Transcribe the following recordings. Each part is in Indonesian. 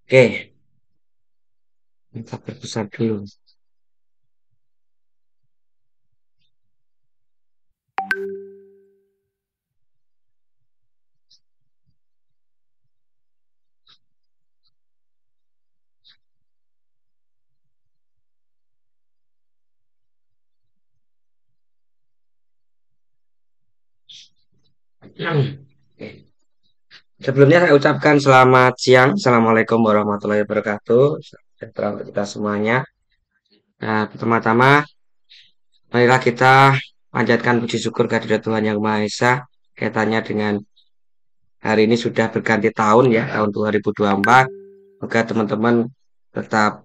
Oke, kita perbesar dulu. Oke. Sebelumnya saya ucapkan selamat siang. Assalamualaikum warahmatullahi wabarakatuh. Sejahtera untuk kita semuanya. Nah, pertama-tama, marilah kita panjatkan puji syukur kehadirat Tuhan Yang Maha Esa. Kaitannya dengan hari ini sudah berganti tahun ya, tahun 2024. Semoga teman-teman tetap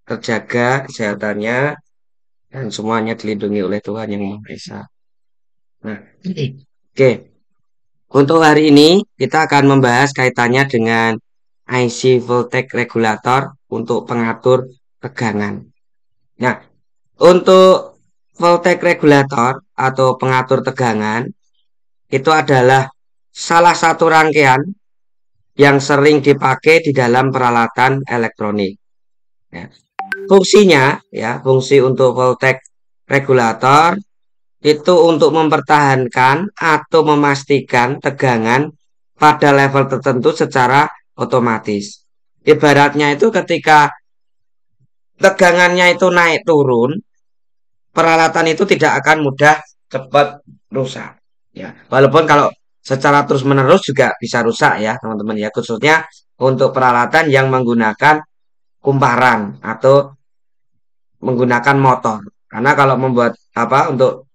terjaga kesehatannya dan semuanya dilindungi oleh Tuhan Yang Maha Esa. Nah, oke. Untuk hari ini kita akan membahas kaitannya dengan IC voltage regulator untuk pengatur tegangan. Nah, untuk voltage regulator atau pengatur tegangan itu adalah salah satu rangkaian yang sering dipakai di dalam peralatan elektronik. Ya. Fungsinya ya, fungsi untuk voltage regulator itu untuk mempertahankan atau memastikan tegangan pada level tertentu secara otomatis. Ibaratnya itu ketika tegangannya itu naik turun, peralatan itu tidak akan mudah cepat rusak. Ya, walaupun kalau secara terus-menerus juga bisa rusak ya, teman-teman ya, khususnya untuk peralatan yang menggunakan kumparan atau menggunakan motor. Karena kalau membuat apa untuk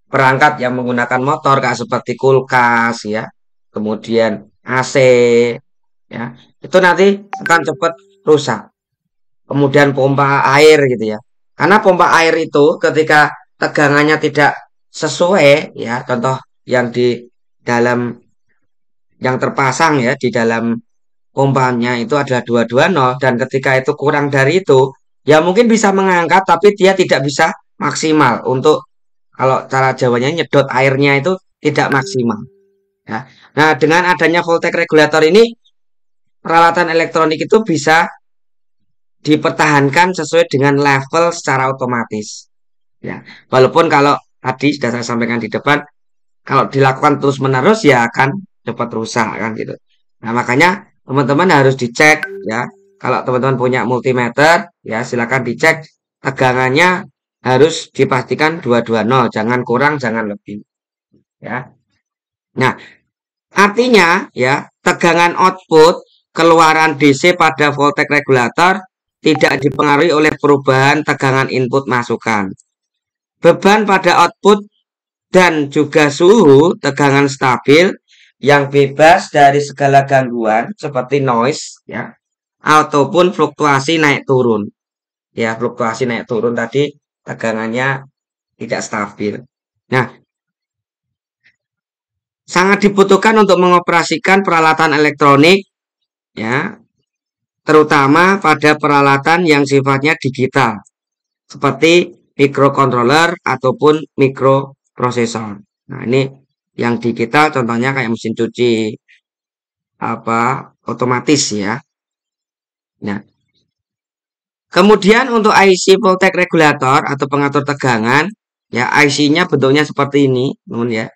perangkat yang menggunakan motor kayak seperti kulkas ya, kemudian AC ya, itu nanti akan cepat rusak. Kemudian pompa air gitu ya. Karena pompa air itu ketika tegangannya tidak sesuai ya, contoh yang di dalam yang terpasang ya di dalam pompanya itu adalah 220 dan ketika itu kurang dari itu ya mungkin bisa mengangkat tapi dia tidak bisa maksimal untuk kalau cara Jawanya nyedot airnya itu tidak maksimal ya. Nah, dengan adanya voltage regulator ini peralatan elektronik itu bisa dipertahankan sesuai dengan level secara otomatis. Ya, walaupun kalau tadi sudah saya sampaikan di depan, kalau dilakukan terus-menerus ya akan cepat rusak kan gitu. Nah, makanya teman-teman harus dicek ya. Kalau teman-teman punya multimeter, ya silakan dicek tegangannya harus dipastikan 220, jangan kurang, jangan lebih. Ya. Nah, artinya ya tegangan output keluaran DC pada voltage regulator tidak dipengaruhi oleh perubahan tegangan input masukan. Beban pada output dan juga suhu tegangan stabil yang bebas dari segala gangguan seperti noise ya ataupun fluktuasi naik turun. Ya, fluktuasi naik turun tadi tegangannya tidak stabil. Nah, sangat dibutuhkan untuk mengoperasikan peralatan elektronik ya, terutama pada peralatan yang sifatnya digital seperti microcontroller ataupun microprosesor. Nah, ini yang digital contohnya kayak mesin cuci apa otomatis ya. Nah, kemudian untuk IC voltage regulator atau pengatur tegangan ya IC-nya bentuknya seperti ini, teman ya.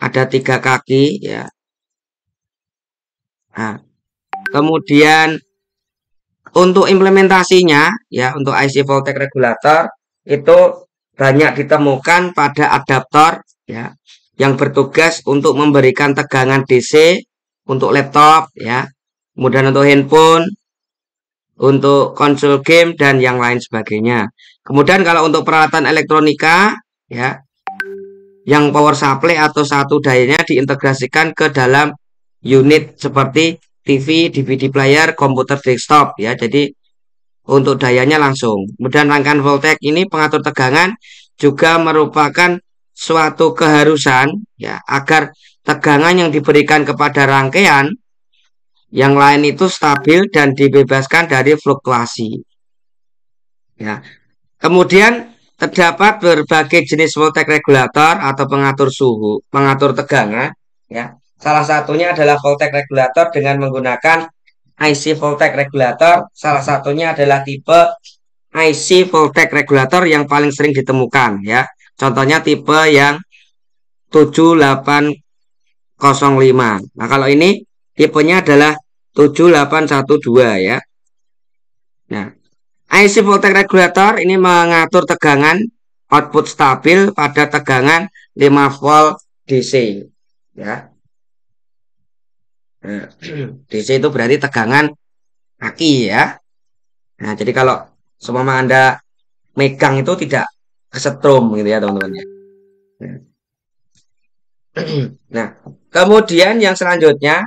Ada 3 kaki ya. Nah, kemudian untuk implementasinya ya untuk IC voltage regulator itu banyak ditemukan pada adaptor ya yang bertugas untuk memberikan tegangan DC untuk laptop ya, kemudian untuk handphone, untuk konsol game dan yang lain sebagainya. Kemudian kalau untuk peralatan elektronika ya yang power supply atau satu dayanya diintegrasikan ke dalam unit seperti TV, DVD player, komputer desktop ya. Jadi untuk dayanya langsung. Kemudian rangkaian voltage ini pengatur tegangan juga merupakan suatu keharusan ya agar tegangan yang diberikan kepada rangkaian yang lain itu stabil dan dibebaskan dari fluktuasi. Ya. Kemudian terdapat berbagai jenis voltage regulator atau pengatur suhu, pengatur tegangan ya. Salah satunya adalah voltage regulator dengan menggunakan IC voltage regulator, salah satunya adalah tipe IC voltage regulator yang paling sering ditemukan ya. Contohnya tipe yang 7805. Nah, kalau ini tipenya adalah 7812 ya. Nah, IC voltage regulator ini mengatur tegangan output stabil pada tegangan 5 volt DC ya. Nah, DC itu berarti tegangan aki ya. Nah, jadi kalau seumpama Anda megang itu tidak kesetrum gitu ya, teman-teman ya. Nah, kemudian yang selanjutnya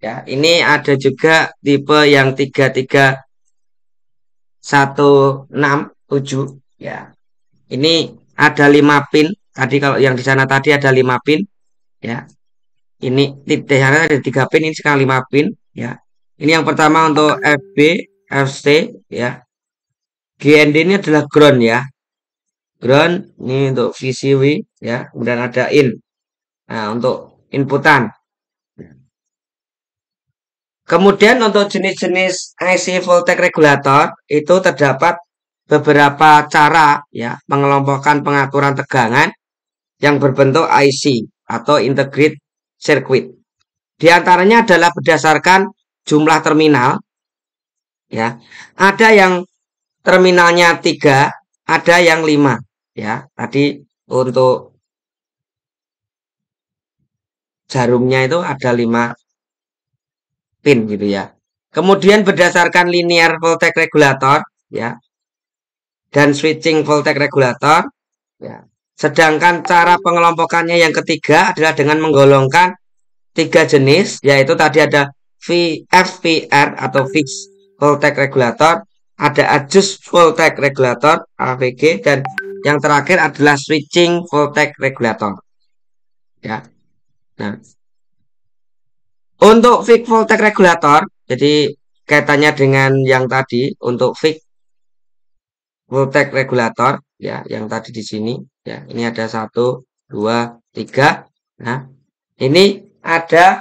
ya, ini ada juga tipe yang 33167 ya. Ini ada 5 pin. Tadi kalau yang di sana tadi ada 5 pin ya. Ini di sana ada 3 pin, ini sekarang 5 pin ya. Ini yang pertama untuk FB, FC ya. GND ini adalah ground ya. Ground ini untuk VCW ya. Kemudian ada in. Nah, untuk inputan. Kemudian untuk jenis-jenis IC voltage regulator itu terdapat beberapa cara ya mengelompokkan pengaturan tegangan yang berbentuk IC atau integrated circuit. Di antaranya adalah berdasarkan jumlah terminal ya. Ada yang terminalnya 3, ada yang 5 ya. Tadi untuk jarumnya itu ada 5 pin gitu ya. Kemudian berdasarkan linear voltage regulator ya dan switching voltage regulator ya. Sedangkan cara pengelompokannya yang ketiga adalah dengan menggolongkan 3 jenis, yaitu tadi ada FVR atau fixed voltage regulator, ada adjust voltage regulator AVG, dan yang terakhir adalah switching voltage regulator ya. Nah, untuk fixed voltage regulator, jadi kaitannya dengan yang tadi untuk fixed voltage regulator ya, yang tadi di sini ya. Ini ada 1, 2, 3. Nah, ini ada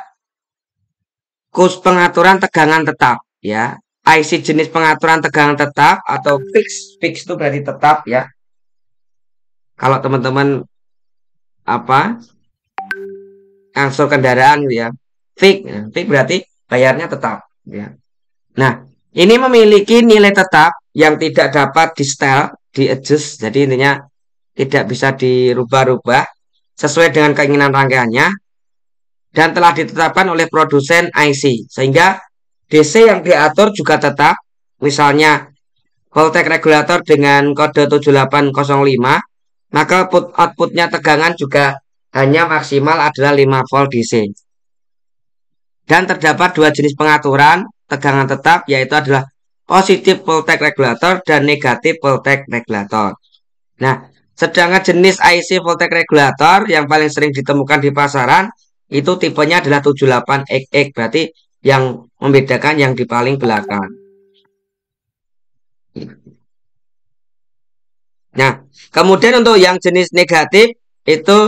pengaturan tegangan tetap ya. IC jenis pengaturan tegangan tetap atau fix itu berarti tetap ya. Kalau teman-teman apa angsur kendaraan gitu ya, fix berarti bayarnya tetap ya. Nah, ini memiliki nilai tetap yang tidak dapat di setel, di adjust, jadi intinya tidak bisa dirubah-rubah sesuai dengan keinginan rangkaiannya dan telah ditetapkan oleh produsen IC, sehingga DC yang diatur juga tetap. Misalnya voltage regulator dengan kode 7805, maka outputnya tegangan juga hanya maksimal adalah 5 volt DC. Dan terdapat 2 jenis pengaturan tegangan tetap, yaitu adalah positif voltage regulator dan negatif voltage regulator. Nah, sedangkan jenis IC voltage regulator yang paling sering ditemukan di pasaran itu tipenya adalah 78XX, berarti yang membedakan yang di paling belakang. Nah, kemudian untuk yang jenis negatif itu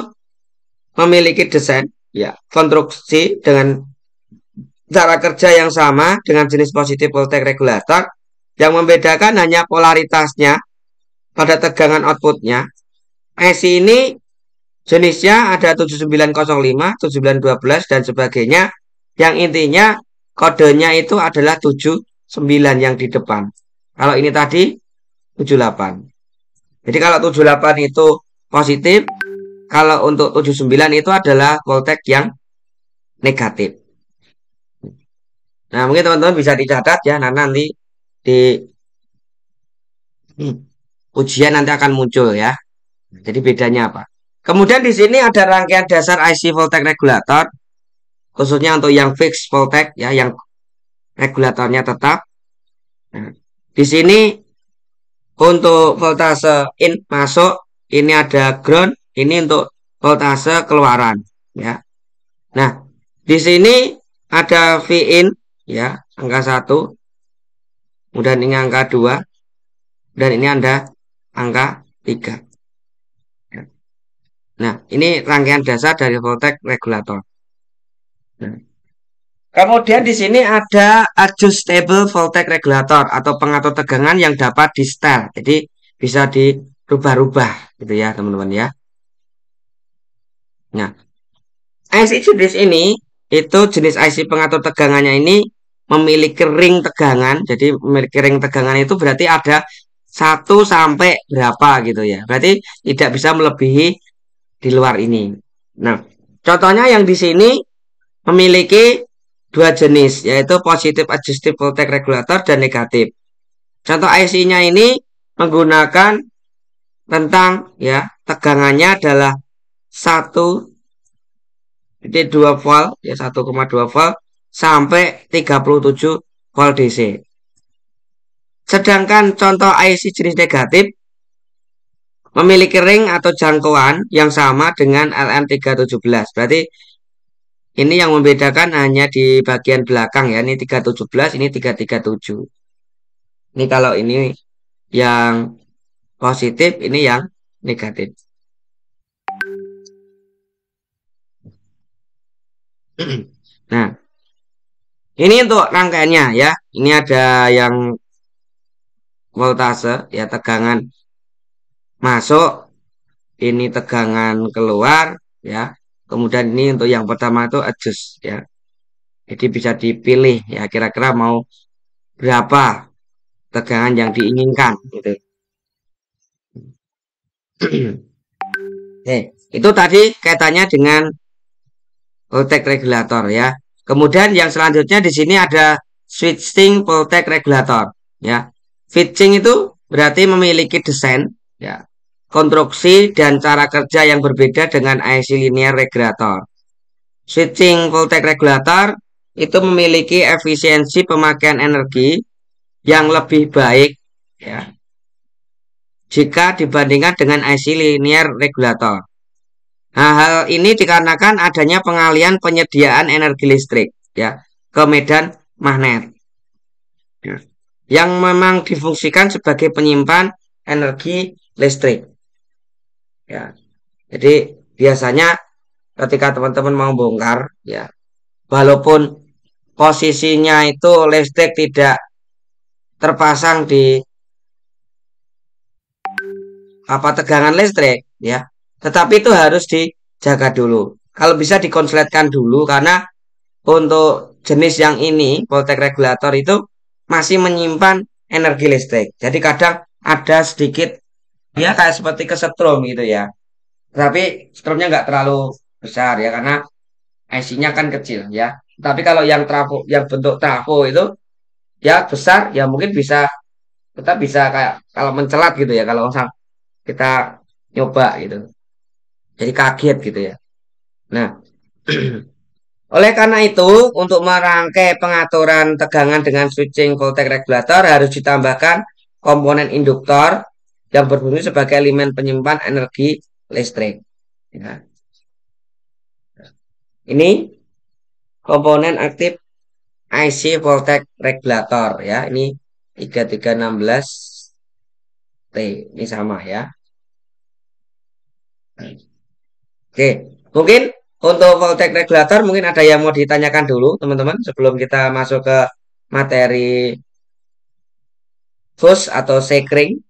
memiliki desain ya, konstruksi dengan cara kerja yang sama dengan jenis positif voltage regulator. Yang membedakan hanya polaritasnya pada tegangan outputnya. IC ini jenisnya ada 7905, 7912 dan sebagainya. Yang intinya kodenya itu adalah 79 yang di depan. Kalau ini tadi 78. Jadi kalau 78 itu positif, kalau untuk 79 itu adalah voltage yang negatif. Nah, mungkin teman-teman bisa dicatat ya, nanti di ujian nanti akan muncul ya. Jadi bedanya apa? Kemudian di sini ada rangkaian dasar IC voltage regulator, khususnya untuk yang fixed voltage ya, yang regulatornya tetap. Nah, di sini untuk voltase in masuk, ini ada ground, ini untuk voltase keluaran ya. Nah, di sini ada V in ya, angka 1. Kemudian ini angka 2 dan ini ada angka 3. Nah, ini rangkaian dasar dari voltage regulator. Nah, Kemudian di sini ada adjustable voltage regulator atau pengatur tegangan yang dapat di setel. Jadi bisa dirubah-rubah gitu ya, teman-teman ya. Nah, IC jenis ini itu jenis IC pengatur tegangannya ini memiliki ring tegangan. Jadi memiliki ring tegangan itu berarti ada 1 sampai berapa gitu ya. Berarti tidak bisa melebihi di luar ini. Nah, contohnya yang di sini memiliki dua jenis, yaitu positive adjustive voltage regulator dan negatif. Contoh IC-nya ini menggunakan tentang ya tegangannya adalah 1,2 volt ya 1,2 volt sampai 37 volt DC. Sedangkan contoh IC jenis negatif memiliki ring atau jangkauan yang sama dengan LM317. Berarti ini yang membedakan hanya di bagian belakang ya. Ini 317, ini 337. Ini kalau ini yang positif, ini yang negatif. Nah, ini untuk rangkaiannya ya. Ini ada yang voltase ya tegangan masuk, ini tegangan keluar ya. Kemudian ini untuk yang pertama itu adjust ya. Jadi bisa dipilih ya kira-kira mau berapa tegangan yang diinginkan gitu. Oke, itu tadi kaitannya dengan voltage regulator ya. Kemudian yang selanjutnya di sini ada switching voltage regulator ya. Switching itu berarti memiliki desain ya, konstruksi dan cara kerja yang berbeda dengan IC linear regulator. Switching voltage regulator itu memiliki efisiensi pemakaian energi yang lebih baik ya jika dibandingkan dengan IC linear regulator. Nah, hal ini dikarenakan adanya pengalian penyediaan energi listrik ya ke medan magnet ya, yang memang difungsikan sebagai penyimpan energi listrik ya. Jadi biasanya ketika teman-teman mau bongkar ya, walaupun posisinya itu listrik tidak terpasang di apa tegangan listrik ya, tetapi itu harus dijaga dulu. Kalau bisa dikonsletkan dulu karena untuk jenis yang ini voltage regulator itu masih menyimpan energi listrik. Jadi kadang ada sedikit ya kayak seperti kesetrum gitu ya. Tapi strumnya nggak terlalu besar ya karena IC-nya kan kecil ya. Tapi kalau yang trafo, yang bentuk trafo itu ya besar ya mungkin bisa kita bisa kayak kalau mencelat gitu ya kalau misal kita nyoba gitu. Jadi kaget gitu ya. Nah, oleh karena itu, untuk merangkai pengaturan tegangan dengan switching voltage regulator harus ditambahkan komponen induktor yang berfungsi sebagai elemen penyimpan energi listrik. Ya. Ini komponen aktif IC voltage regulator ya. Ini 3316 T. Ini sama ya. Oke, mungkin untuk voltage regulator mungkin ada yang mau ditanyakan dulu teman-teman sebelum kita masuk ke materi fuse atau sekring.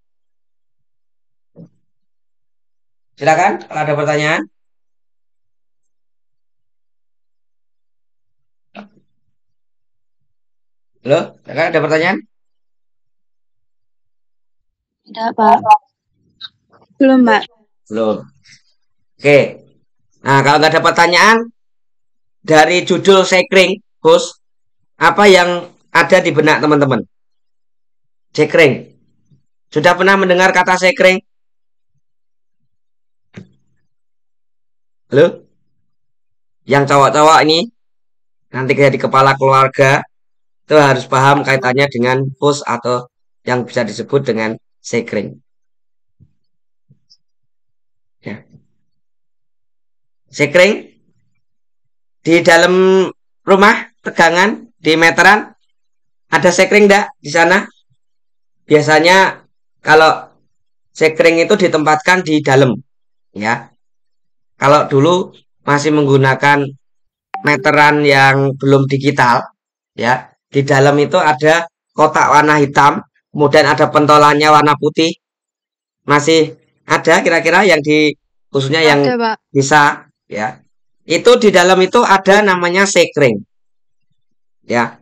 Silakan kalau ada pertanyaan. Halo, silakan ada pertanyaan? Tidak, Pak. Belum, Pak. Belum. Oke. Nah, kalau nggak ada pertanyaan dari judul sekring fuse, apa yang ada di benak teman-teman? Sekring. Sudah pernah mendengar kata sekring? Halo? Yang cowok-cowok ini nanti jadi kepala keluarga itu harus paham kaitannya dengan fuse atau yang bisa disebut dengan sekring. Ya. Sekring di dalam rumah tegangan di meteran ada sekring enggak di sana? Biasanya kalau sekring itu ditempatkan di dalam ya. Kalau dulu masih menggunakan meteran yang belum digital, ya. Di dalam itu ada kotak warna hitam, kemudian ada pentolannya warna putih. Masih ada kira-kira yang di khususnya yang Ada, Pak. bisa, ya. Itu di dalam itu ada namanya sekring, ya.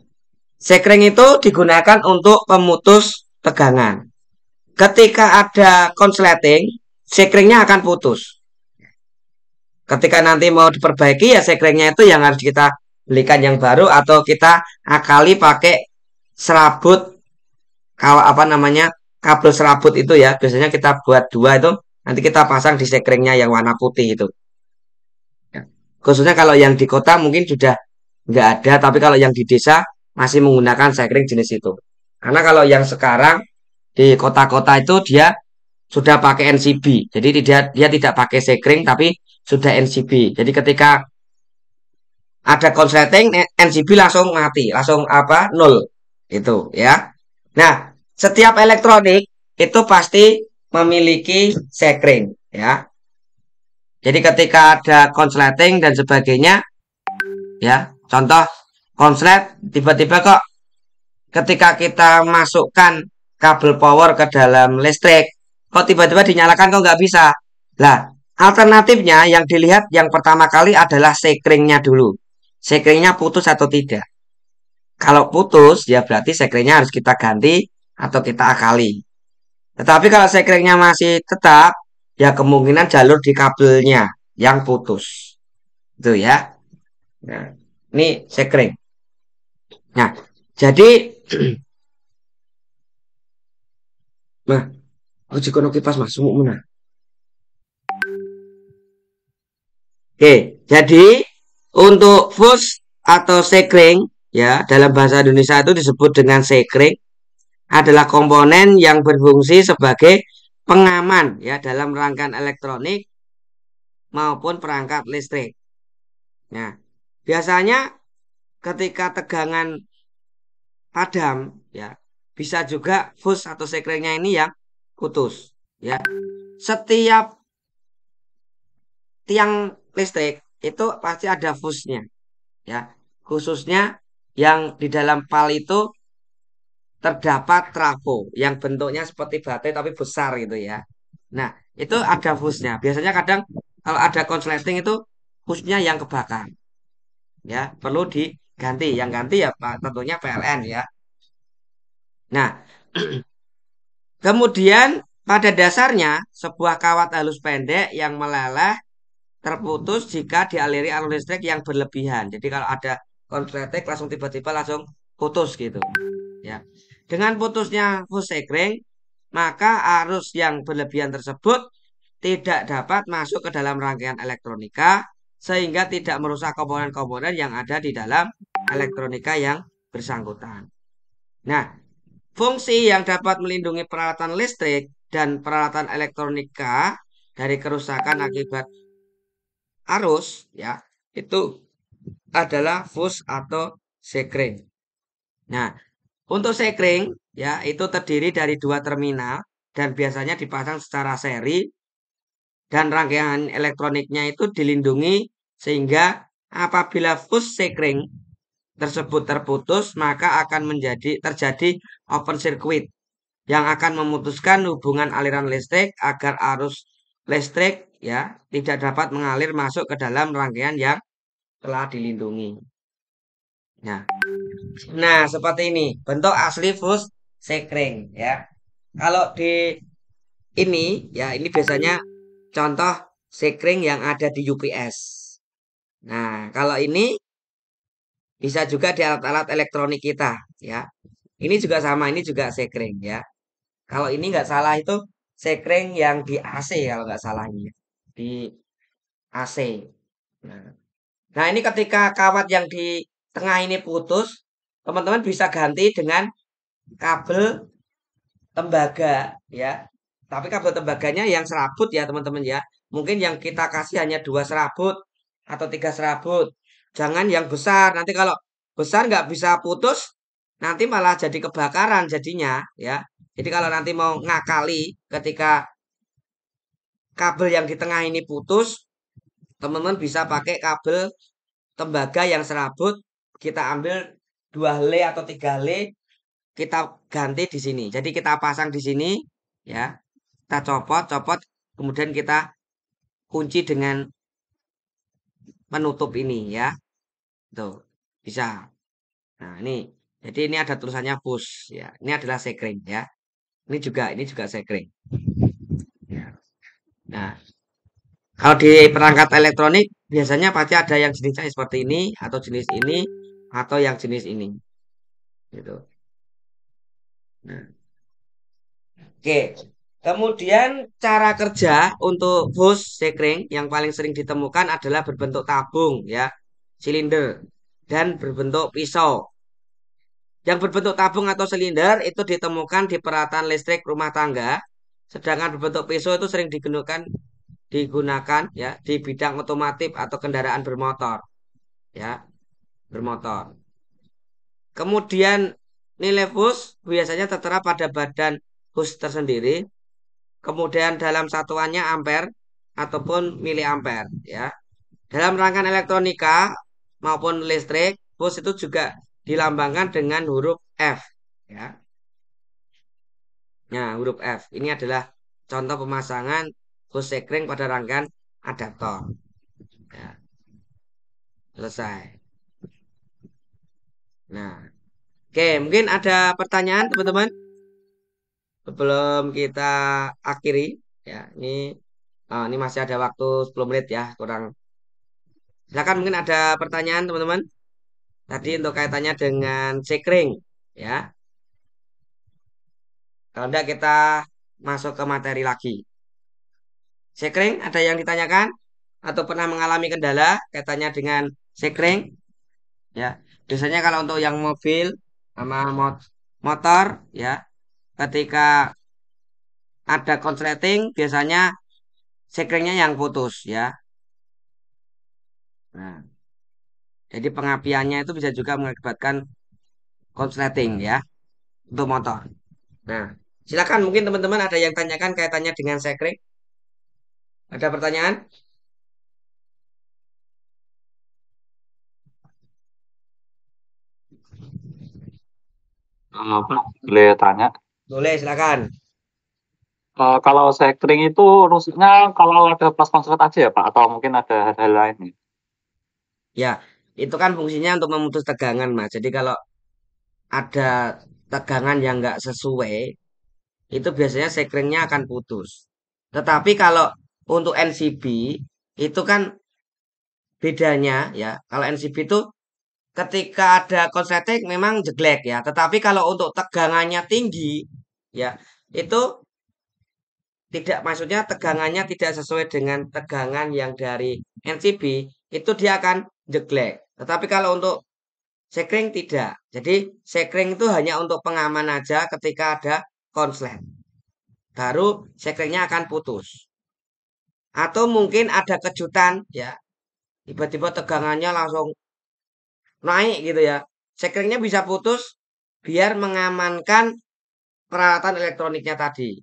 Sekring itu digunakan untuk pemutus tegangan. Ketika ada konsleting, sekringnya akan putus. Ketika nanti mau diperbaiki ya sekringnya itu yang harus kita belikan yang baru atau kita akali pakai serabut kalau apa namanya kabel serabut itu ya biasanya kita buat dua itu nanti kita pasang di sekringnya yang warna putih itu. Khususnya kalau yang di kota mungkin sudah nggak ada tapi kalau yang di desa masih menggunakan sekring jenis itu. Karena kalau yang sekarang di kota-kota itu dia sudah pakai NCB. Jadi dia tidak pakai sekring tapi sudah NCB. Jadi ketika ada konsleting NCB langsung mati, langsung apa? Nol. Itu ya. Nah, setiap elektronik itu pasti memiliki sekring ya. Jadi ketika ada konsleting dan sebagainya ya, contoh konslet tiba-tiba kok ketika kita masukkan kabel power ke dalam listrik kok tiba-tiba dinyalakan kok nggak bisa. Lah, alternatifnya yang dilihat yang pertama kali adalah sekringnya dulu. Sekringnya putus atau tidak. Kalau putus, ya berarti sekringnya harus kita ganti atau kita akali. Tetapi kalau sekringnya masih tetap, ya kemungkinan jalur di kabelnya yang putus. Itu ya. Nah, ini sekring. Nah, jadi, nah, aku juga kipas mas, sumuk mana? Oke, jadi untuk fuse atau sekring, ya dalam bahasa Indonesia itu disebut dengan sekring adalah komponen yang berfungsi sebagai pengaman ya dalam rangkaian elektronik maupun perangkat listrik. Nah, biasanya ketika tegangan padam ya bisa juga fuse atau sekringnya ini yang putus ya. Setiap tiang listrik itu pasti ada fuse-nya ya. Khususnya yang di dalam pal itu terdapat trafo yang bentuknya seperti baterai tapi besar gitu ya. Nah, itu ada fuse-nya. Biasanya kadang kalau ada konsleting itu fuse-nya yang kebakar. Ya, perlu diganti. Yang ganti ya Pak, tentunya PLN ya. Nah, kemudian pada dasarnya sebuah kawat halus pendek yang meleleh terputus jika dialiri arus listrik yang berlebihan. Jadi kalau ada konsleting langsung tiba-tiba langsung putus gitu. Ya. Dengan putusnya fuse sekring, maka arus yang berlebihan tersebut tidak dapat masuk ke dalam rangkaian elektronika sehingga tidak merusak komponen-komponen yang ada di dalam elektronika yang bersangkutan. Nah, fungsi yang dapat melindungi peralatan listrik dan peralatan elektronika dari kerusakan akibat arus ya, itu adalah fuse atau sekring. Nah, untuk sekring ya itu terdiri dari dua terminal dan biasanya dipasang secara seri dan rangkaian elektroniknya itu dilindungi sehingga apabila fuse sekring tersebut terputus maka akan terjadi open circuit yang akan memutuskan hubungan aliran listrik agar arus listrik ya tidak dapat mengalir masuk ke dalam rangkaian yang telah dilindungi. Nah, seperti ini bentuk asli fuse sekring ya. Kalau di ini ya ini biasanya contoh sekring yang ada di UPS. Nah, kalau ini bisa juga di alat-alat elektronik kita ya. Ini juga sama, ini juga sekring ya. Kalau ini nggak salah itu sekring yang di AC kalau nggak salah ini ya. Di AC. Nah, nah, ini ketika kawat yang di tengah ini putus, teman-teman bisa ganti dengan kabel tembaga ya. Tapi kabel tembaganya yang serabut ya teman-teman ya. Mungkin yang kita kasih hanya 2 serabut atau 3 serabut. Jangan yang besar. Nanti kalau besar nggak bisa putus, nanti malah jadi kebakaran jadinya ya. Jadi kalau nanti mau ngakali ketika kabel yang di tengah ini putus, teman-teman bisa pakai kabel tembaga yang serabut kita ambil 2 L atau 3 L, kita ganti di sini. Jadi kita pasang di sini ya. Kita copot, kemudian kita kunci dengan penutup ini ya. Tuh, bisa. Nah, ini. Jadi ini ada tulisannya push ya. Ini adalah sekring ya. Ini juga sekring. Ya. Nah, kalau di perangkat elektronik biasanya pasti ada yang jenisnya seperti ini atau jenis ini atau yang jenis ini. Gitu. Nah, oke. Kemudian cara kerja untuk hose sekring yang paling sering ditemukan adalah berbentuk tabung ya, silinder dan berbentuk pisau. Yang berbentuk tabung atau silinder itu ditemukan di peralatan listrik rumah tangga, sedangkan berbentuk pisau itu sering digunakan ya di bidang otomotif atau kendaraan bermotor ya, bermotor. Kemudian nilai hose biasanya tertera pada badan hose tersendiri. Kemudian dalam satuannya ampere ataupun miliampere ya. Dalam rangkaian elektronika maupun listrik, hose itu juga dilambangkan dengan huruf F ya. Nah, huruf F ini adalah contoh pemasangan hose sekring pada rangkaian adaptor. Ya, selesai. Nah, oke, mungkin ada pertanyaan teman-teman sebelum kita akhiri ya. Ini masih ada waktu 10 menit ya, kurang. Silakan mungkin ada pertanyaan teman-teman. Tadi untuk kaitannya dengan sekring ya. Kalau enggak kita masuk ke materi lagi. Sekring ada yang ditanyakan atau pernah mengalami kendala kaitannya dengan sekring ya. Biasanya kalau untuk yang mobil sama motor ya, ketika ada konsleting biasanya sekringnya yang putus ya. Nah, jadi pengapiannya itu bisa juga mengakibatkan konsleting ya untuk motor. Nah, silakan mungkin teman-teman ada yang tanyakan kaitannya dengan sekring. Ada pertanyaan? Pak, boleh tanya? Boleh, silakan. Kalau sekring itu rusuknya kalau ada pas konslet aja ya Pak? Atau mungkin ada hal lain nih? Ya, itu kan fungsinya untuk memutus tegangan, Mas. Jadi kalau ada tegangan yang nggak sesuai, itu biasanya sekringnya akan putus. Tetapi kalau untuk NCB, itu kan bedanya ya. Kalau NCB itu ketika ada konsleting memang jeglek ya. Tetapi kalau untuk tegangannya tinggi, ya itu tidak, maksudnya tegangannya tidak sesuai dengan tegangan yang dari NCB, itu dia akan jeglek. Tetapi kalau untuk sekring tidak. Jadi sekring itu hanya untuk pengaman aja ketika ada konslet. Baru sekringnya akan putus. Atau mungkin ada kejutan ya. Tiba-tiba tegangannya langsung naik gitu ya. Sekringnya bisa putus biar mengamankan peralatan elektroniknya tadi.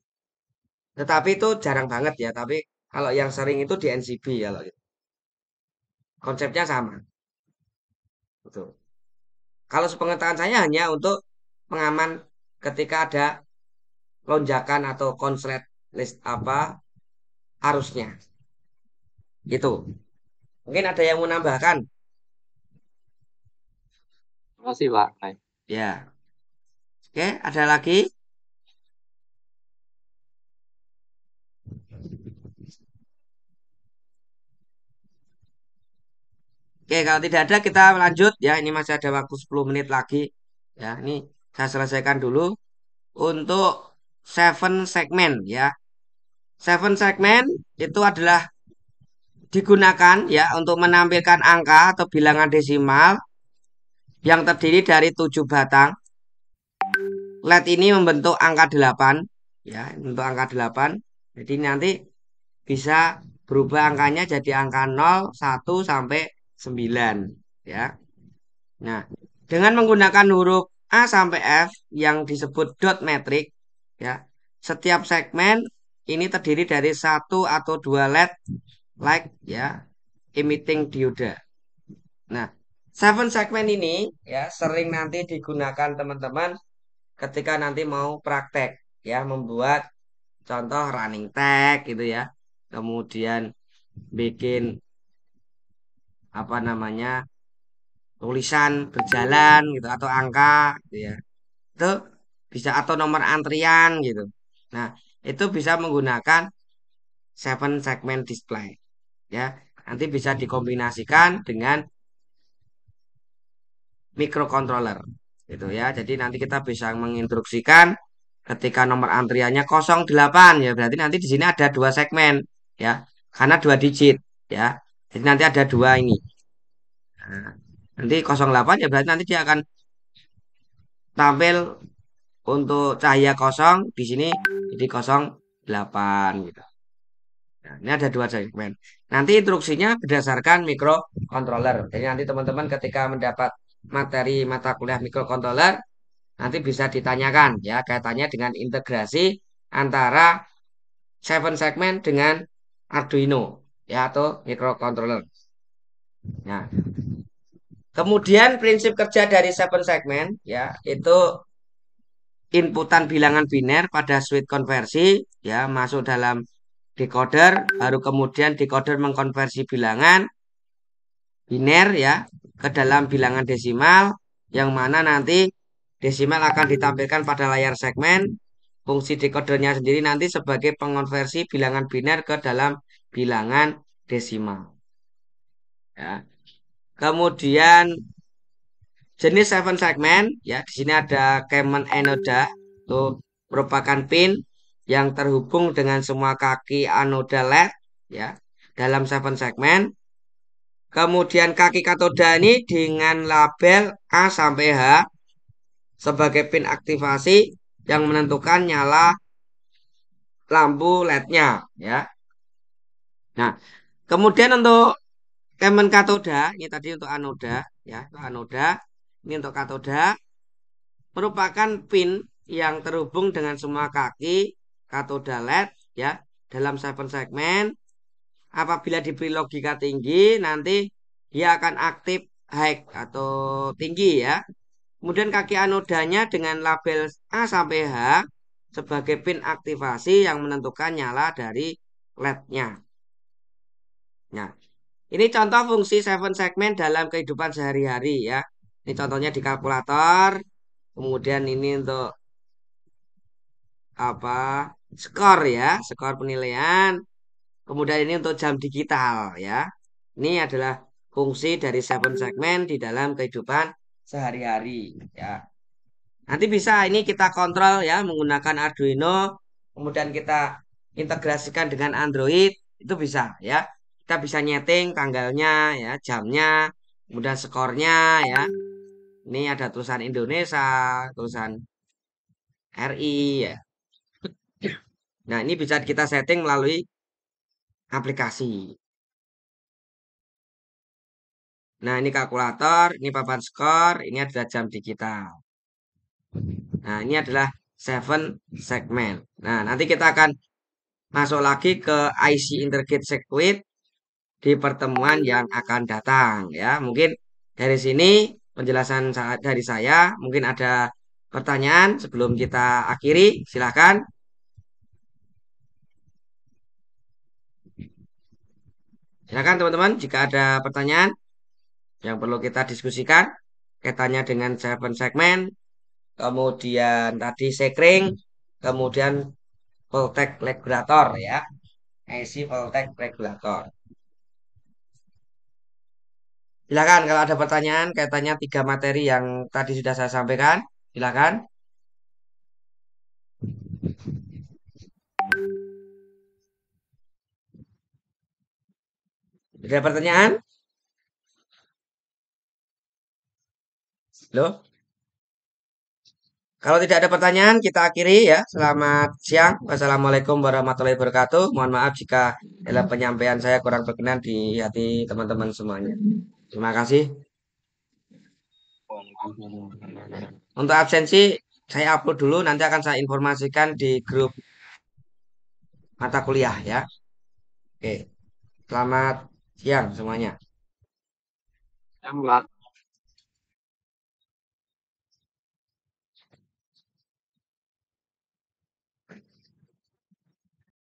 Tetapi itu jarang banget ya. Tapi kalau yang sering itu di NCB kalau gitu. Konsepnya sama. Betul. Kalau sepengetahuan saya hanya untuk pengaman ketika ada lonjakan atau konslet list apa arusnya. Gitu. Mungkin ada yang menambahkan. Terima kasih Pak. Baik. Ya. Oke, ada lagi? Oke, kalau tidak ada kita lanjut ya. Ini masih ada waktu 10 menit lagi. Ya, ini saya selesaikan dulu untuk 7 segmen ya. 7 segmen itu adalah digunakan ya untuk menampilkan angka atau bilangan desimal yang terdiri dari 7 batang. LED ini membentuk angka 8 ya, untuk angka 8. Jadi nanti bisa berubah angkanya jadi angka 0, 1 sampai 9 ya. Nah, dengan menggunakan huruf A sampai F yang disebut dot metrik ya. Setiap segmen ini terdiri dari 1 atau 2 LED like ya, emitting dioda. Nah, seven segment ini ya sering nanti digunakan teman-teman ketika nanti mau praktek ya membuat contoh running tag gitu ya. Kemudian bikin apa namanya tulisan berjalan gitu atau angka gitu ya. Itu bisa atau nomor antrian gitu. Nah, itu bisa menggunakan seven segment display ya. Nanti bisa dikombinasikan dengan microcontroller gitu ya. Jadi nanti kita bisa menginstruksikan ketika nomor antriannya 08 ya berarti nanti di sini ada dua segmen ya. Karena dua digit ya. Jadi nanti ada dua ini. Nah, nanti 08 ya berarti nanti dia akan tampil untuk cahaya kosong di sini jadi 08 gitu. Nah, ini ada dua segmen. Nanti instruksinya berdasarkan microcontroller. Jadi nanti teman-teman ketika mendapat materi mata kuliah microcontroller nanti bisa ditanyakan ya kaitannya dengan integrasi antara seven segment dengan Arduino ya atau microcontroller. Nah, kemudian prinsip kerja dari seven segment ya itu inputan bilangan biner pada switch konversi ya masuk dalam decoder baru kemudian decoder mengkonversi bilangan biner ya ke dalam bilangan desimal yang mana nanti desimal akan ditampilkan pada layar segmen. Fungsi decodernya sendiri nanti sebagai pengonversi bilangan biner ke dalam bilangan desimal. Ya. Kemudian jenis seven segment ya di sini ada common anoda itu merupakan pin yang terhubung dengan semua kaki anoda LED ya dalam seven segment. Kemudian kaki katoda ini dengan label A sampai H sebagai pin aktivasi yang menentukan nyala lampu LED-nya ya. Nah, kemudian untuk kemen katoda, ini tadi untuk anoda ya, untuk anoda. Ini untuk katoda merupakan pin yang terhubung dengan semua kaki katoda LED ya dalam seven segment. Apabila diberi logika tinggi, nanti dia akan aktif high atau tinggi ya. Kemudian kaki anodanya dengan label A sampai H sebagai pin aktivasi yang menentukan nyala dari LED-nya. Nah, ini contoh fungsi seven segment dalam kehidupan sehari-hari ya. Ini contohnya di kalkulator. Kemudian ini untuk apa? Skor ya, skor penilaian. Kemudian ini untuk jam digital ya. Ini adalah fungsi dari seven segment di dalam kehidupan sehari-hari ya. Nanti bisa ini kita kontrol ya menggunakan Arduino, kemudian kita integrasikan dengan Android, itu bisa ya. Kita bisa nyeting tanggalnya ya, jamnya, kemudian skornya ya. Ini ada tulisan Indonesia, tulisan RI ya. Nah, ini bisa kita setting melalui aplikasi. Nah, ini kalkulator, ini papan skor, ini adalah jam digital. Nah, ini adalah seven segment. Nah, nanti kita akan masuk lagi ke IC Intergate Circuit di pertemuan yang akan datang ya. Mungkin dari sini penjelasan dari saya, mungkin ada pertanyaan sebelum kita akhiri, silakan. Silakan teman-teman jika ada pertanyaan yang perlu kita diskusikan kaitannya dengan seven segment, kemudian tadi sekring, kemudian voltage regulator ya. IC voltage regulator. Silakan kalau ada pertanyaan kaitannya tiga materi yang tadi sudah saya sampaikan, silakan. Ada pertanyaan? Loh? Kalau tidak ada pertanyaan, kita akhiri ya. Selamat siang. Wassalamualaikum warahmatullahi wabarakatuh. Mohon maaf jika dalam penyampaian saya kurang berkenan di hati teman-teman semuanya. Terima kasih. Untuk absensi, saya upload dulu. Nanti akan saya informasikan di grup mata kuliah ya. Oke. Selamat siang semuanya. Siang, Mbak.